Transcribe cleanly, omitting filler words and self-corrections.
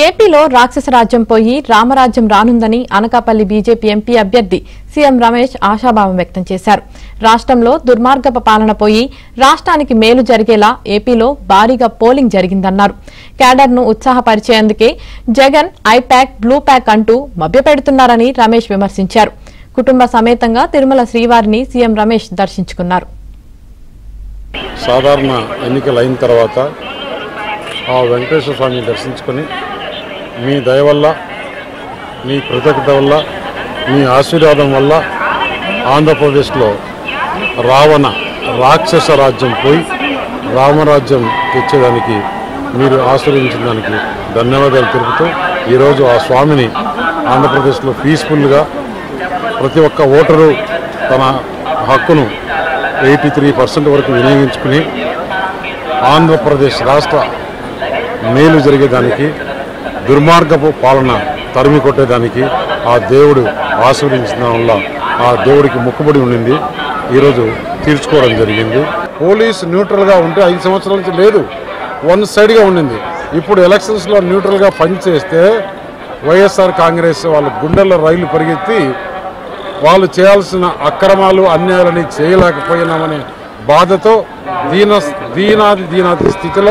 ఏపీలో రాక్షస రాజ్యం పోయి రామరాజ్యం రానుందని అనకాపల్లి బీజేపీ ఎంపీ అభ్యర్థి సీఎం రమేష్ ఆశాభావం వ్యక్తం చేశారు. రాష్ట్రంలో దుర్మార్గపు పాలన పోయి రాష్ట్రానికి మేలు జరిగేలా ఏపీలో భారీగా పోలింగ్ జరిగిందన్నారు. క్యాడర్ను ఉత్సాహపరిచేందుకే జగన్ ఐప్యాక్ బ్లూ ప్యాక్ అంటూ మభ్యపెడుతున్నారని రమేష్ విమర్శించారు. కుటుంబ సమేతంగా తిరుమల శ్రీవారిని సీఎం రమేష్ దర్శించుకున్నారు. సాధారణ ఎన్నికలు అయిన తర్వాత ఆ వెంకటేశ్వర స్వామిని దర్శించుకొని మీ దయ వల్ల, మీ కృతజ్ఞత వల్ల, మీ ఆశీర్వాదం వల్ల ఆంధ్రప్రదేశ్లో రాక్షస రాజ్యం పోయి రామరాజ్యం తెచ్చేదానికి మీరు ఆశీర్వదించిన దానికి ధన్యవాదాలు తెలుపుతూ ఈరోజు ఆ స్వామిని ఆంధ్రప్రదేశ్లో పీస్ఫుల్గా ప్రతి ఒక్క ఓటరు తన హక్కును 83% వరకు వినియోగించుకుని ఆంధ్రప్రదేశ్ రాష్ట్ర మేలు జరిగేదానికి, దుర్మార్గపు పాలన తరిమి కొట్టేదానికి ఆ దేవుడు ఆశీర్వదించిన వల్ల ఆ దేవుడికి మొక్కుబడి ఉండింది. ఈరోజు తీర్చుకోవడం జరిగింది. పోలీస్ న్యూట్రల్గా ఉంటే 5 సంవత్సరాల నుంచి లేదు, వన్ సైడ్గా ఉండింది. ఇప్పుడు ఎలక్షన్స్లో న్యూట్రల్గా పనిచేస్తే వైఎస్ఆర్ కాంగ్రెస్ వాళ్ళ గుండెల్లో రైలు పరిగెత్తి వాళ్ళు చేయాల్సిన అక్రమాలు అన్యాయాలని చేయలేకపోయినామనే బాధతో దీనాది స్థితిలో